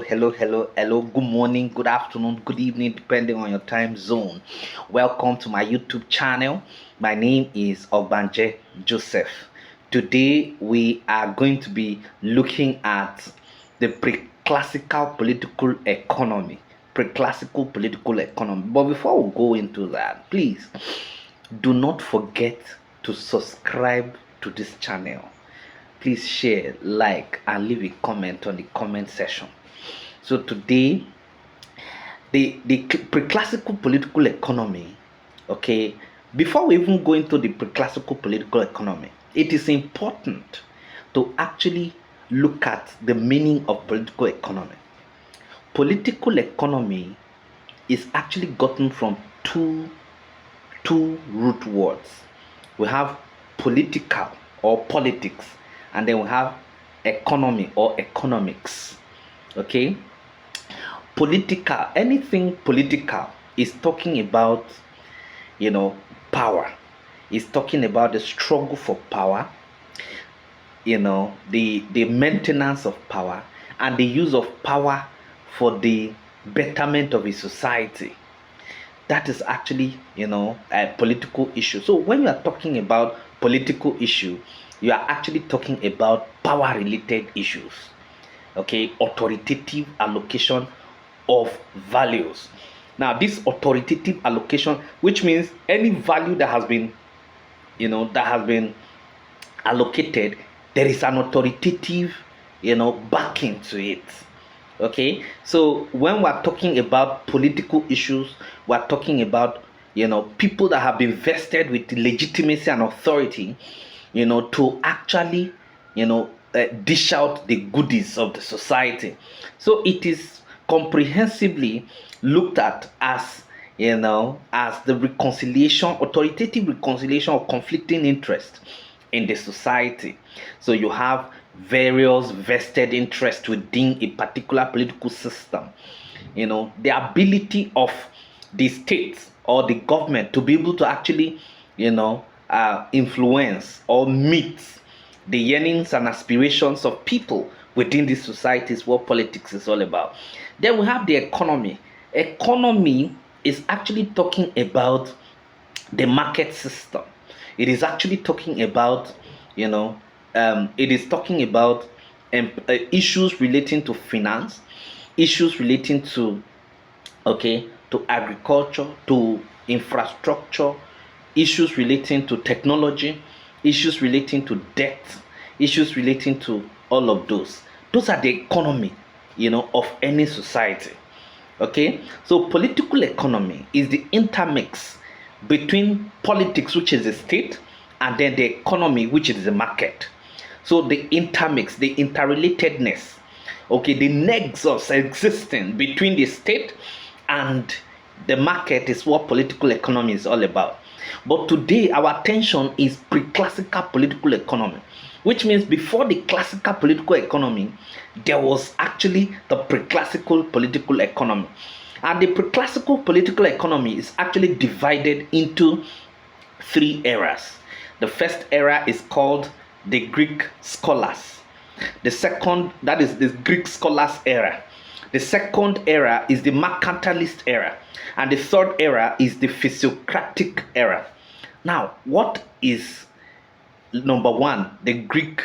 hello. Good morning, good afternoon, good evening, depending on your time zone. Welcome to my YouTube channel. My name is Ogbanje Joseph. Today, we are going to be looking at the pre-classical political economy. Pre-classical political economy. But before we go into that, please do not forget to subscribe to this channel. Please share, like, and leave a comment on the comment section. So today, the pre-classical political economy, okay, before we even go into the pre-classical political economy, it is important to actually look at the meaning of political economy. Political economy is actually gotten from two root words. We have political or politics, and then we have economy or economics. Okay, political, anything political is talking about, power. Is talking about the struggle for power, the maintenance of power, and the use of power for the betterment of a society. That is actually, a political issue. So when you are talking about political issue, you are actually talking about power related issues. Okay, authoritative allocation of values. Now, this authoritative allocation, which means any value that has been, allocated, there is an authoritative, backing to it. Okay, so when we're talking about political issues, we're talking about, people that have been vested with legitimacy and authority, to actually, dish out the goodies of the society. So it is comprehensively looked at as, as the reconciliation, authoritative reconciliation of conflicting interests in the society. So you have various vested interests within a particular political system. The ability of the state or the government to be able to actually, influence or meet the yearnings and aspirations of people within this society is what politics is all about. Then we have the economy. Economy is actually talking about the market system. It is actually talking about, it is talking about issues relating to finance, issues relating to, to agriculture, to infrastructure, issues relating to technology, issues relating to debt, issues relating to all of those. Those are the economy, of any society. Okay, so political economy is the intermix between politics, which is the state, and then the economy, which is the market. So the intermix, the interrelatedness, okay, the nexus existing between the state and the market is what political economy is all about. But today, our attention is pre-classical political economy, which means before the classical political economy, there was actually the pre-classical political economy. And the pre-classical political economy is actually divided into three eras. The first era is called the Greek scholars. The second, that is the Greek scholars era. The second era is the mercantilist era. And the third era is the physiocratic era. Now, what is number one? The Greek,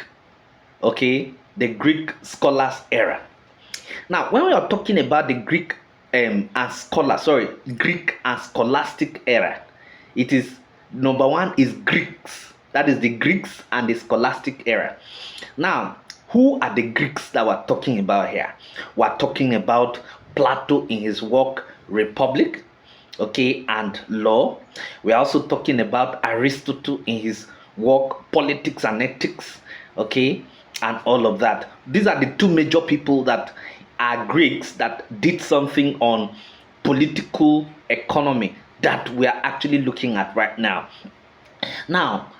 the Greek scholars era. Now, when we are talking about the Greek Greek and scholastic era, it is number one is Greeks. That is the Greeks and the scholastic era. Now, who are the Greeks that we're talking about here? We're talking about Plato in his work Republic, and Law. We're also talking about Aristotle in his work Politics and Ethics, and all of that. These are the two major people that are Greeks that did something on political economy that we are actually looking at right now. Now,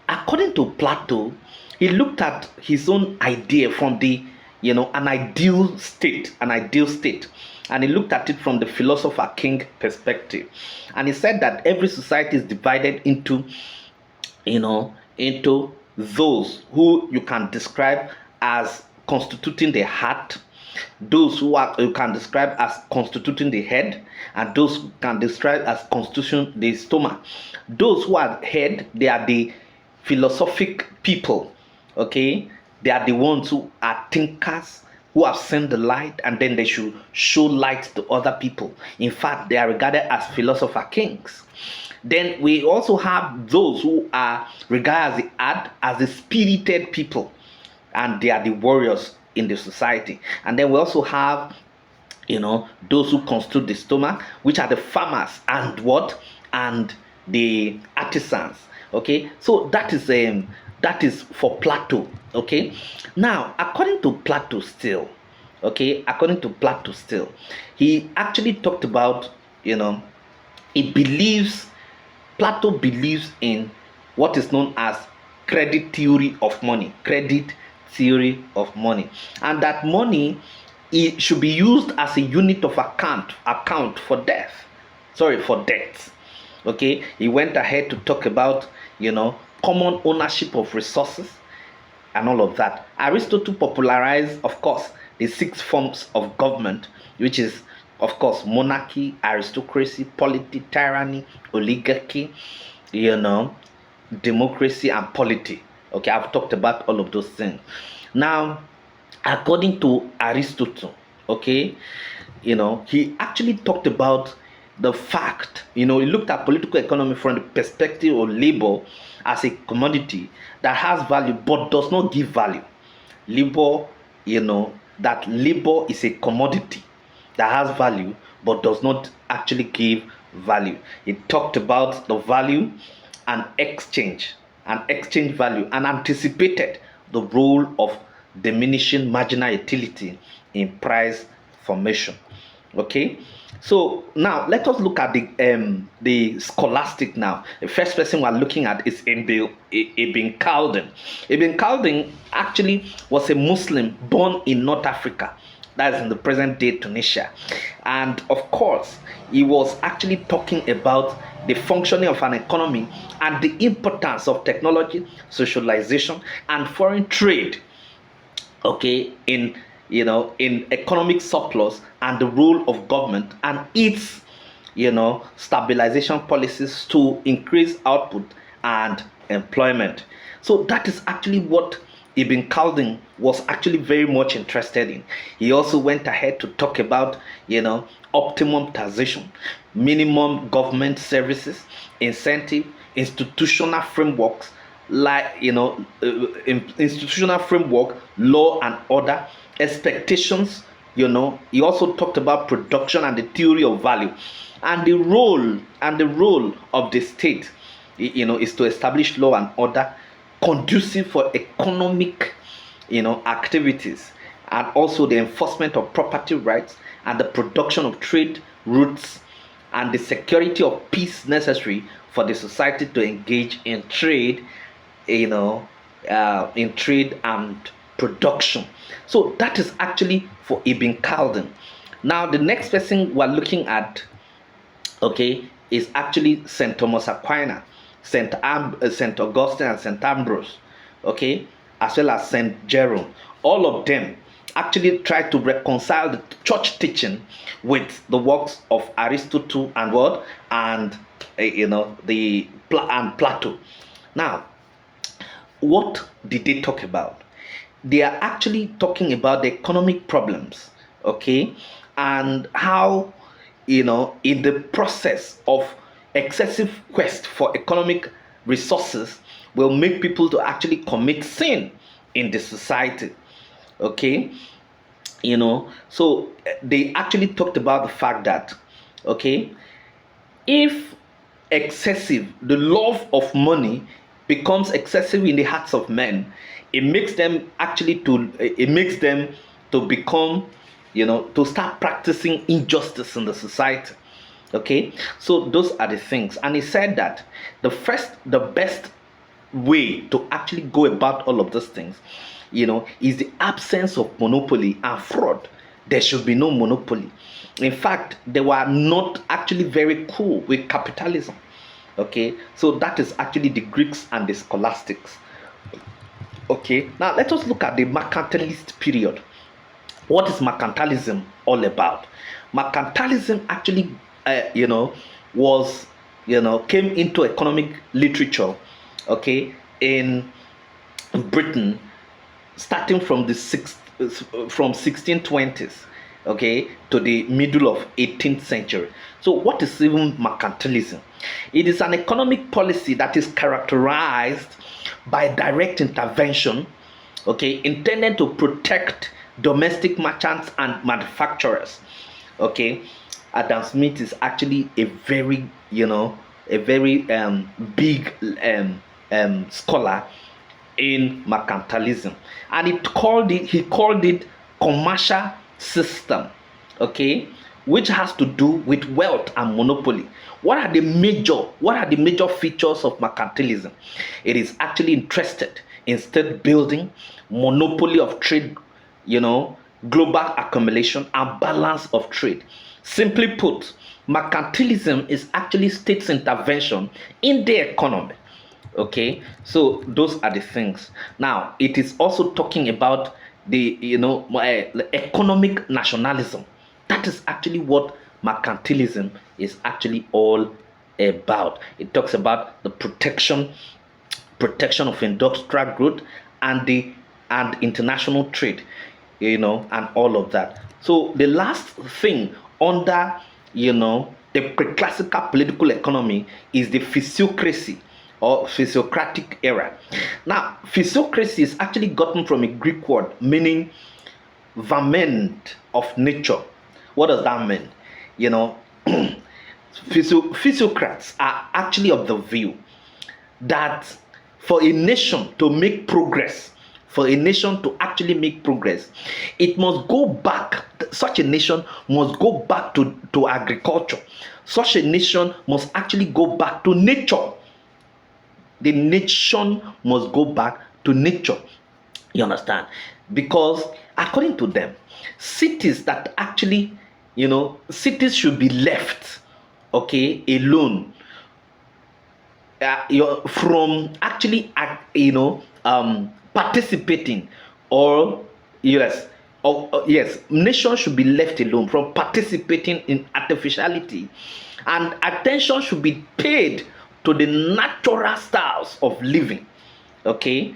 according to Plato, he looked at his own idea from the, an ideal state, and he looked at it from the philosopher king perspective. And he said that every society is divided into, into those who you can describe as constituting the heart, those who are you can describe as constituting the head, and those who can describe as constituting the stomach. Those who are head, they are the philosophic people. Okay, they are the ones who are thinkers, who have seen the light, and then they should show light to other people. In fact, they are regarded as philosopher kings. Then we also have those who are regarded as the spirited people, and they are the warriors in the society. And then we also have, those who constitute the stomach, which are the farmers and what, and the artisans. Okay, so that is for Plato. Okay, now according to Plato still, he actually talked about, he believes Plato believes in what is known as credit theory of money. Credit theory of money, and that money, it should be used as a unit of account for debt. Okay, he went ahead to talk about, common ownership of resources and all of that. Aristotle popularized, of course, the six forms of government, which is, of course, monarchy, aristocracy, polity, tyranny, oligarchy, democracy, and polity. Okay, I've talked about all of those things. Now, according to Aristotle, okay, he actually talked about the fact, he looked at political economy from the perspective of labor as a commodity that has value but does not give value. Labor, that labor is a commodity that has value but does not actually give value. He talked about the value and exchange value, and anticipated the role of diminishing marginal utility in price formation. Okay, so now let us look at the scholastic. Now the first person we're looking at is Ibn Khaldun. Ibn Khaldun actually was a Muslim born in North Africa, that is in the present day Tunisia, and of course he was actually talking about the functioning of an economy and the importance of technology, socialization, and foreign trade, okay, in economic surplus, and the role of government and its stabilization policies to increase output and employment. So that is actually what Ibn Khaldun was actually very much interested in. He also went ahead to talk about optimum taxation, minimum government services, incentive, institutional frameworks, like institutional framework, law and order, expectations. He also talked about production and the theory of value, and the role of the state, is to establish law and order conducive for economic activities, and also the enforcement of property rights, and the production of trade routes, and the security of peace necessary for the society to engage in trade, in trade and production. So that is actually for Ibn Khaldun. Now the next person we're looking at, okay, is actually Saint Thomas Aquinas, Saint Augustine, and Saint Ambrose, okay, as well as Saint Jerome. All of them actually tried to reconcile the church teaching with the works of Aristotle and what, and Plato. Now, what did they talk about? They are actually talking about the economic problems, okay, and how, in the process of excessive quest for economic resources will make people to actually commit sin in the society. Okay, so they actually talked about the fact that, okay, if the love of money becomes excessive in the hearts of men, it makes them to become, to start practicing injustice in the society. Okay, so those are the things. And he said that the best way to actually go about all of those things, is the absence of monopoly and fraud. There should be no monopoly. In fact, they were not actually very cool with capitalism. Okay, so that is actually the Greeks and the scholastics. Okay, now let us look at the mercantilist period. What is mercantilism all about? Mercantilism actually, was, came into economic literature, okay, in Britain, starting from the from 1620s, okay, to the middle of 18th century. So what is even mercantilism? It is an economic policy that is characterized by direct intervention, okay, intended to protect domestic merchants and manufacturers, okay. Adam Smith is actually a very, a very big scholar in mercantilism, and he called it commercial system, okay, which has to do with wealth and monopoly. What are the major features of mercantilism? It is actually interested in state building, monopoly of trade, global accumulation, and balance of trade. Simply put, mercantilism is actually state's intervention in the economy. Okay, so those are the things. Now it is also talking about the, the economic nationalism. That is actually what mercantilism is actually all about. It talks about the protection of industrial growth and international trade, and all of that. So the last thing under, the pre-classical political economy is the physiocracy or physiocratic era. Now, physiocracy is actually gotten from a Greek word meaning verment of nature. What does that mean? Physiocrats are actually of the view that for a nation to make progress, for a nation to actually make progress, it must go back, such a nation must go back to agriculture. Such a nation must actually go back to nature. The nation must go back to nature. You understand? Because according to them, cities that actually, cities should be left, okay, alone, you're from actually, participating, or yes, yes, nations should be left alone from participating in artificiality, and attention should be paid to the natural styles of living. Okay,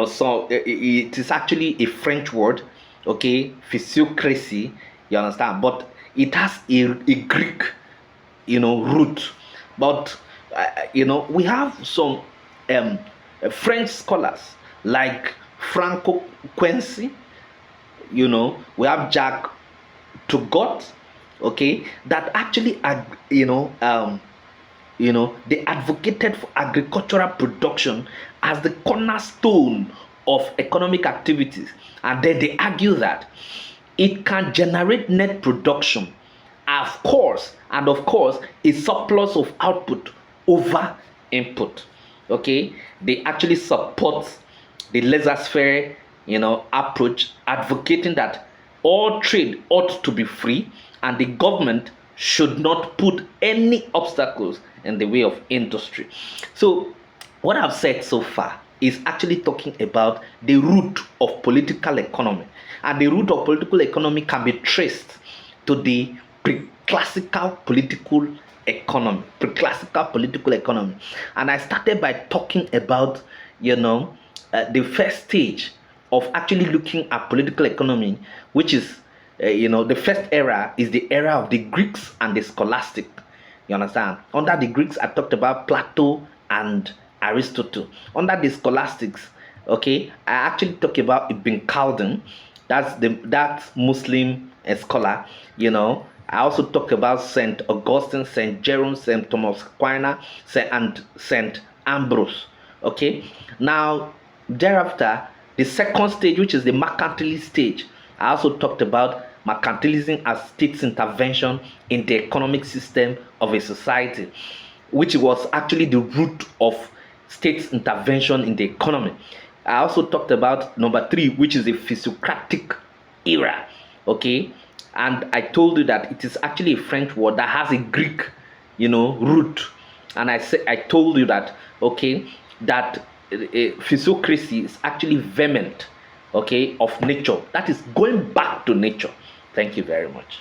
so it is actually a French word, okay, physiocracy. You understand? But it has a Greek, root. But we have some French scholars like Franco Quincy. We have Jack Turgot, okay, that actually they advocated for agricultural production as the cornerstone of economic activities, and then they argue that it can generate net production, of course, a surplus of output over input. Okay, they actually support the laissez-faire, approach, advocating that all trade ought to be free and the government should not put any obstacles in the way of industry. So what I've said so far is actually talking about the root of political economy, and the root of political economy can be traced to the pre-classical political economy. And I started by talking about, the first stage of actually looking at political economy, which is, the first era is the era of the Greeks and the scholastic. You understand? Under the Greeks, I talked about Plato and Aristotle. Under the scholastics, okay, I actually talk about Ibn Khaldun. That Muslim scholar. I also talk about Saint Augustine, Saint Jerome, Saint Thomas Aquinas, and Saint Ambrose. Okay. Now, thereafter, the second stage, which is the mercantilist stage, I also talked about mercantilism as state's intervention in the economic system of a society, which was actually the root of state's intervention in the economy. I also talked about number 3, which is the physiocratic era. Okay, and I told you that it is actually a French word that has a Greek, root. And I told you that, okay, that physiocracy is actually vehement, okay, of nature. That is going back to nature. Thank you very much.